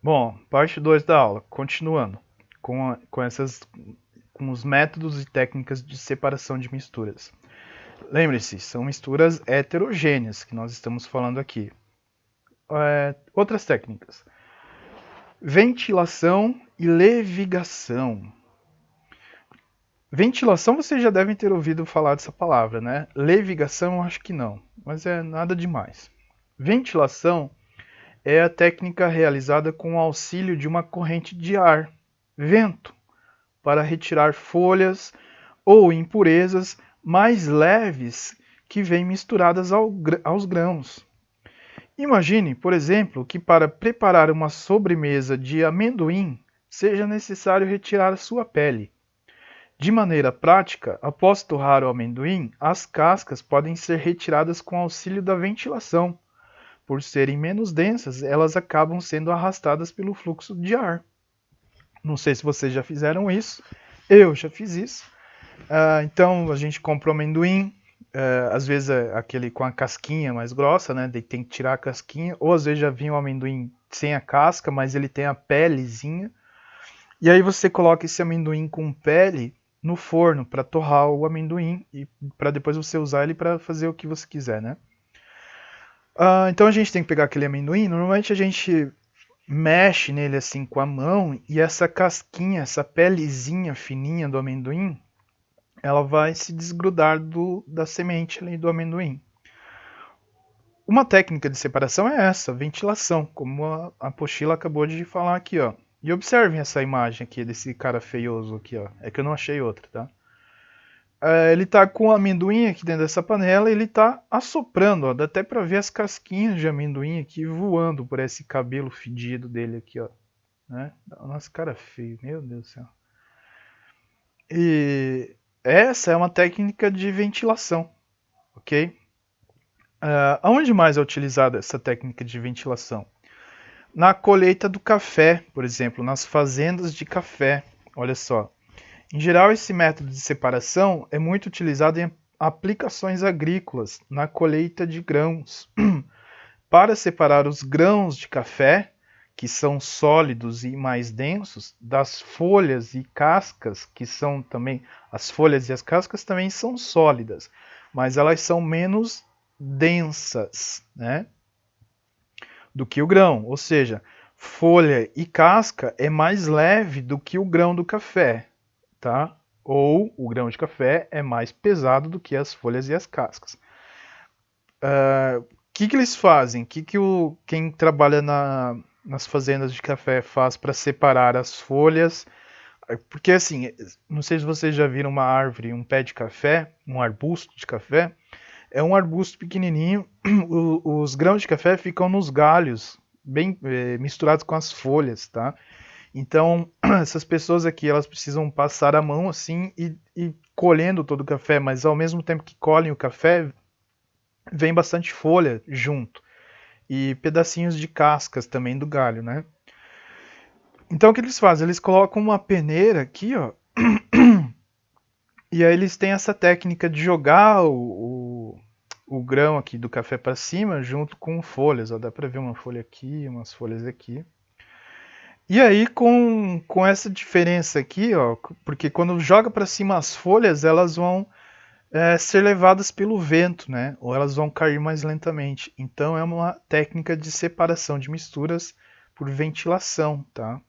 Bom, parte 2 da aula, continuando com os métodos e técnicas de separação de misturas. Lembre-se, são misturas heterogêneas que nós estamos falando aqui. Outras técnicas: ventilação e levigação. Ventilação vocês já devem ter ouvido falar dessa palavra, né? Levigação eu acho que não, mas é nada demais. Ventilação é a técnica realizada com o auxílio de uma corrente de ar, vento, para retirar folhas ou impurezas mais leves que vêm misturadas aos grãos. Imagine, por exemplo, que para preparar uma sobremesa de amendoim seja necessário retirar a sua pele. De maneira prática, após torrar o amendoim, as cascas podem ser retiradas com auxílio da ventilação. Por serem menos densas, elas acabam sendo arrastadas pelo fluxo de ar. Não sei se vocês já fizeram isso, eu já fiz isso. Então a gente compra o amendoim, às vezes é aquele com a casquinha mais grossa, né? Tem que tirar a casquinha, ou às vezes já vinha o amendoim sem a casca, mas ele tem a pelezinha. E aí você coloca esse amendoim com pele no forno para torrar o amendoim e para depois você usar ele para fazer o que você quiser, né? Então a gente tem que pegar aquele amendoim. Normalmente a gente mexe nele assim com a mão e essa casquinha, essa pelezinha fininha do amendoim, ela vai se desgrudar da semente ali do amendoim. Uma técnica de separação é essa, ventilação, como a apostila acabou de falar aqui, ó. E observem essa imagem aqui desse cara feioso aqui, ó. É que eu não achei outra, tá? Ele tá com o amendoim aqui dentro dessa panela e ele tá assoprando, ó. Dá até pra ver as casquinhas de amendoim aqui voando por esse cabelo fedido dele aqui, ó. Né? Nossa, cara feio, meu Deus do céu. E essa é uma técnica de ventilação, ok? Aonde mais é utilizada essa técnica de ventilação? Na colheita do café, por exemplo, nas fazendas de café. Olha só. Em geral, esse método de separação é muito utilizado em aplicações agrícolas, na colheita de grãos. Para separar os grãos de café, que são sólidos e mais densos, das folhas e cascas, que são também. As folhas e as cascas também são sólidas, mas elas são menos densas, né? Do que o grão, ou seja, folha e casca é mais leve do que o grão do café, tá? Ou o grão de café é mais pesado do que as folhas e as cascas. O que eles fazem? Quem trabalha nas fazendas de café faz para separar as folhas? Porque assim, não sei se vocês já viram uma árvore, um pé de café, um arbusto de café. É um arbusto pequenininho. Os grãos de café ficam nos galhos, bem misturados com as folhas, tá? Então, essas pessoas aqui, elas precisam passar a mão assim e colhendo todo o café, mas ao mesmo tempo que colhem o café, vem bastante folha junto e pedacinhos de cascas também do galho, né? Então, o que eles fazem? Eles colocam uma peneira aqui, ó, e aí eles têm essa técnica de jogar o grão aqui do café para cima junto com folhas. Ó, dá para ver uma folha aqui, umas folhas aqui. E aí com essa diferença aqui, ó, porque quando joga para cima as folhas, elas vão ser levadas pelo vento, né? Ou elas vão cair mais lentamente. Então é uma técnica de separação de misturas por ventilação, tá?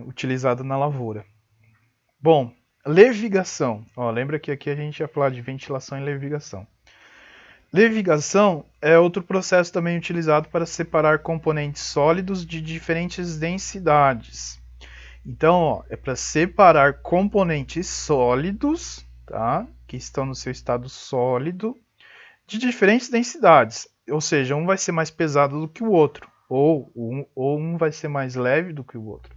Utilizada na lavoura. Bom, levigação. Ó, lembra que aqui a gente ia falar de ventilação e levigação. Levigação é outro processo também utilizado para separar componentes sólidos de diferentes densidades. Então, ó, é para separar componentes sólidos, tá? Que estão no seu estado sólido, de diferentes densidades. Ou seja, um vai ser mais pesado do que o outro, ou um vai ser mais leve do que o outro.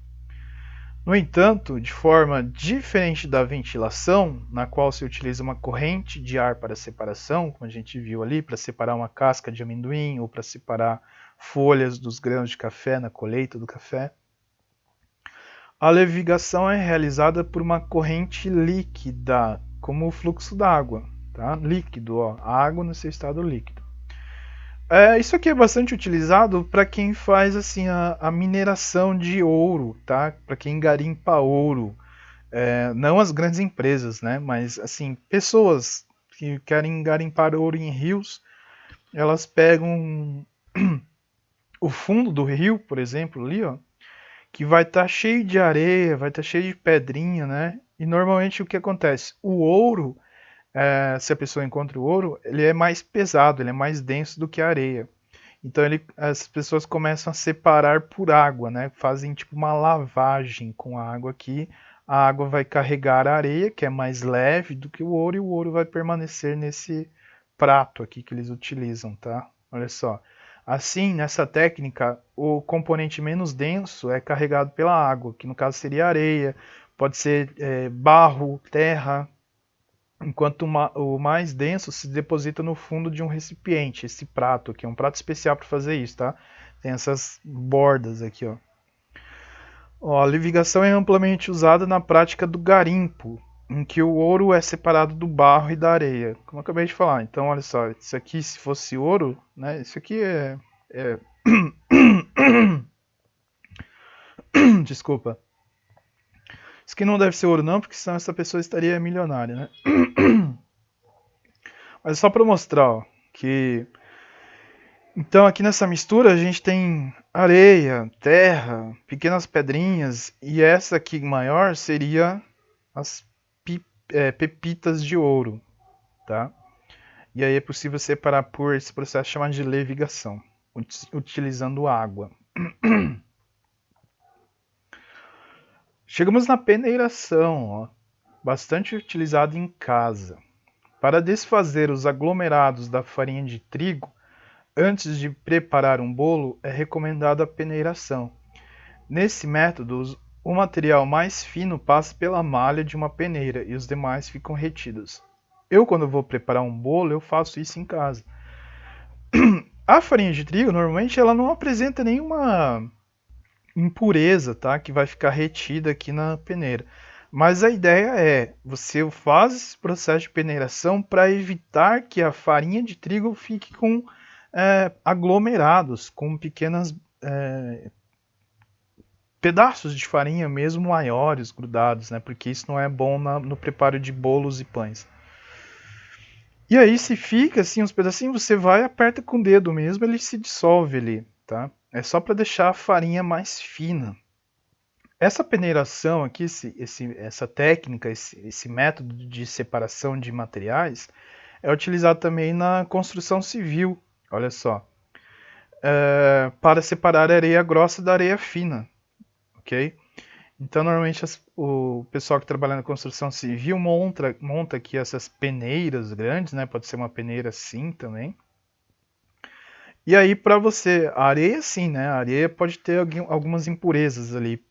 No entanto, de forma diferente da ventilação, na qual se utiliza uma corrente de ar para separação, como a gente viu ali, para separar uma casca de amendoim ou para separar folhas dos grãos de café na colheita do café, a levigação é realizada por uma corrente líquida, como o fluxo d'água, tá? Líquido, ó, água no seu estado líquido. Isso aqui é bastante utilizado para quem faz assim a mineração de ouro, tá? Para quem garimpa ouro. Não as grandes empresas, né? Mas assim, pessoas que querem garimpar ouro em rios, elas pegam o fundo do rio, por exemplo, ali, ó, que vai estar cheio de areia, vai estar cheio de pedrinha, né? E normalmente o que acontece? O ouro, se a pessoa encontra o ouro, ele é mais pesado, ele é mais denso do que a areia. Então as pessoas começam a separar por água, né? Fazem tipo uma lavagem com a água aqui. A água vai carregar a areia, que é mais leve do que o ouro, e o ouro vai permanecer nesse prato aqui que eles utilizam, tá? Olha só. Assim, nessa técnica, o componente menos denso é carregado pela água, que no caso seria areia, pode ser barro, terra, enquanto o mais denso se deposita no fundo de um recipiente, esse prato aqui, é um prato especial para fazer isso, tá? Tem essas bordas aqui, ó. Ó, a livigação é amplamente usada na prática do garimpo, em que o ouro é separado do barro e da areia, como eu acabei de falar. Então, olha só, isso aqui se fosse ouro, né? Isso aqui é... Desculpa. Isso aqui não deve ser ouro não, porque senão essa pessoa estaria milionária, né? Mas só para mostrar, ó, que então aqui nessa mistura a gente tem areia, terra, pequenas pedrinhas e essa aqui maior seria as pepitas de ouro, tá? E aí é possível separar por esse processo chamado de levigação, utilizando água. Chegamos na peneiração, ó, bastante utilizado em casa. Para desfazer os aglomerados da farinha de trigo, antes de preparar um bolo, é recomendada a peneiração. Nesse método, o material mais fino passa pela malha de uma peneira e os demais ficam retidos. Eu, quando vou preparar um bolo, eu faço isso em casa. A farinha de trigo, normalmente, ela não apresenta nenhuma impureza, tá? Que vai ficar retida aqui na peneira. Mas a ideia é, você faz esse processo de peneiração para evitar que a farinha de trigo fique com aglomerados, com pequenas pedaços de farinha mesmo maiores grudados, né? Porque isso não é bom no preparo de bolos e pães. E aí se fica assim uns pedacinhos, você vai e aperta com o dedo mesmo, ele se dissolve ali, tá? É só para deixar a farinha mais fina. Essa peneiração aqui, essa técnica, esse método de separação de materiais é utilizado também na construção civil. Olha só, para separar a areia grossa da areia fina, ok? Então, normalmente o pessoal que trabalha na construção civil monta aqui essas peneiras grandes, né? Pode ser uma peneira assim também. E aí, para você, a areia sim, né? A areia pode ter algumas impurezas ali,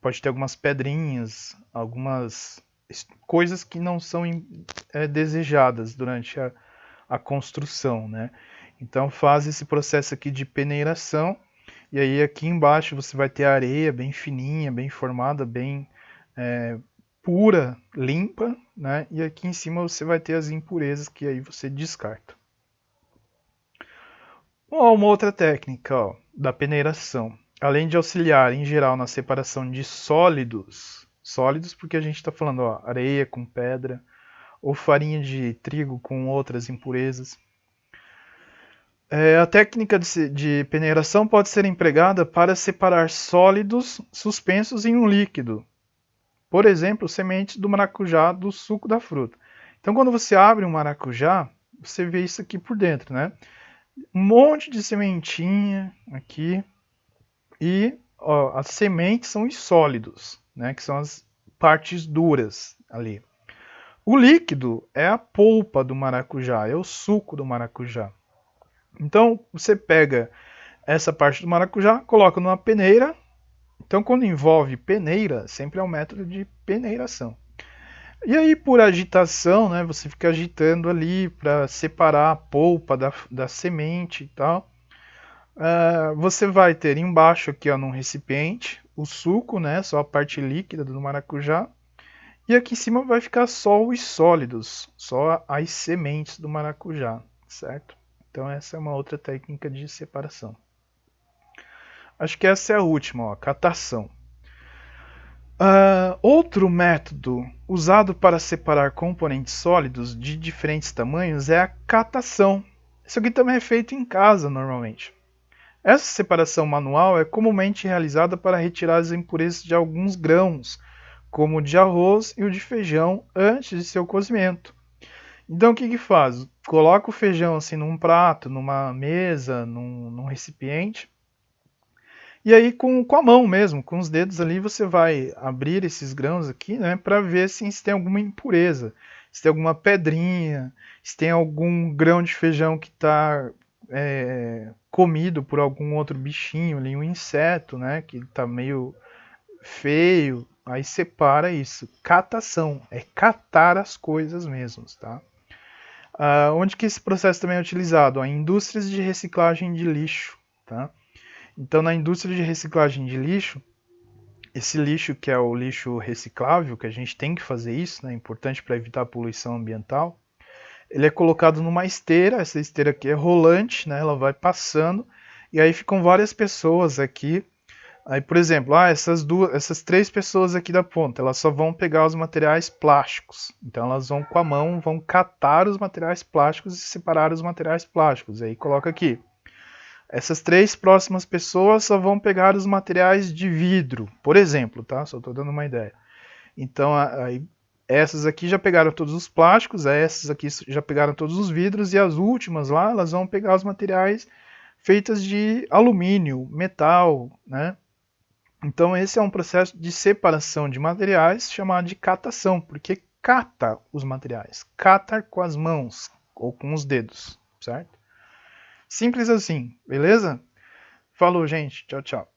pode ter algumas pedrinhas, algumas coisas que não são desejadas durante a construção, né? Então, faz esse processo aqui de peneiração. E aí aqui embaixo você vai ter a areia bem fininha, bem formada, bem pura, limpa, né? E aqui em cima você vai ter as impurezas que aí você descarta. Uma outra técnica, ó, da peneiração, além de auxiliar em geral na separação de sólidos porque a gente está falando ó, areia com pedra, ou farinha de trigo com outras impurezas. A técnica de peneiração pode ser empregada para separar sólidos suspensos em um líquido. Por exemplo, sementes do maracujá do suco da fruta. Então, quando você abre um maracujá, você vê isso aqui por dentro, né? Um monte de sementinha aqui. E ó, as sementes são os sólidos, né? Que são as partes duras ali. O líquido é a polpa do maracujá, é o suco do maracujá. Então, você pega essa parte do maracujá, coloca numa peneira. Então, quando envolve peneira, sempre é um método de peneiração. E aí, por agitação, né, você fica agitando ali para separar a polpa da semente e tal. Você vai ter embaixo aqui, ó, num recipiente, o suco, né, só a parte líquida do maracujá. E aqui em cima vai ficar só os sólidos, só as sementes do maracujá, certo? Então essa é uma outra técnica de separação. Acho que essa é a última, ó, catação. Outro método usado para separar componentes sólidos de diferentes tamanhos é a catação. Isso aqui também é feito em casa normalmente. Essa separação manual é comumente realizada para retirar as impurezas de alguns grãos, como o de arroz e o de feijão, antes de seu cozimento. Então o que que faz? Coloca o feijão assim num prato, numa mesa, num recipiente. E aí com a mão mesmo, com os dedos ali, você vai abrir esses grãos aqui, né, para ver se tem alguma impureza, se tem alguma pedrinha, se tem algum grão de feijão que está comido por algum outro bichinho ali, um inseto, né, que está meio feio. Aí separa isso. Catação é catar as coisas mesmo, tá? Onde que esse processo também é utilizado? Em indústrias de reciclagem de lixo, tá? Então, na indústria de reciclagem de lixo, esse lixo que é o lixo reciclável, que a gente tem que fazer isso, né, é importante para evitar a poluição ambiental, ele é colocado numa esteira, essa esteira aqui é rolante, né, ela vai passando, e aí ficam várias pessoas aqui. Aí, por exemplo, essas 3 pessoas aqui da ponta, elas só vão pegar os materiais plásticos. Então elas vão com a mão, vão catar os materiais plásticos e separar os materiais plásticos. Aí coloca aqui. Essas 3 próximas pessoas só vão pegar os materiais de vidro, por exemplo, tá? Só estou dando uma ideia. Então, aí, essas aqui já pegaram todos os plásticos, essas aqui já pegaram todos os vidros, e as últimas lá, elas vão pegar os materiais feitos de alumínio, metal, né? Então, esse é um processo de separação de materiais chamado de catação, porque cata os materiais, cata com as mãos ou com os dedos, certo? Simples assim, beleza? Falou, gente. Tchau, tchau.